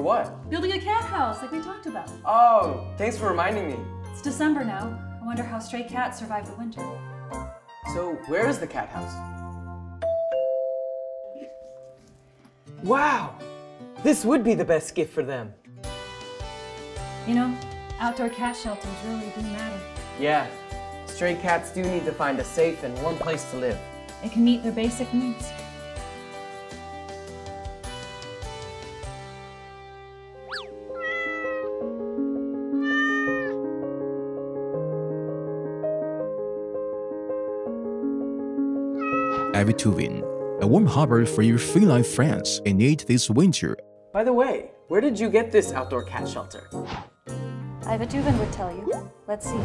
what? Building a cat house like we talked about. Oh, thanks for reminding me. It's December now. I wonder how stray cats survive the winter. So, where is the cat house? Wow! This would be the best gift for them. You know, outdoor cat shelters really do matter. Yeah, stray cats do need to find a safe and warm place to live. It can meet their basic needs. Aivituvin, a warm harbor for your feline friends in need this winter. By the way, where did you get this outdoor cat shelter? Aivituvin would tell you. Let's see.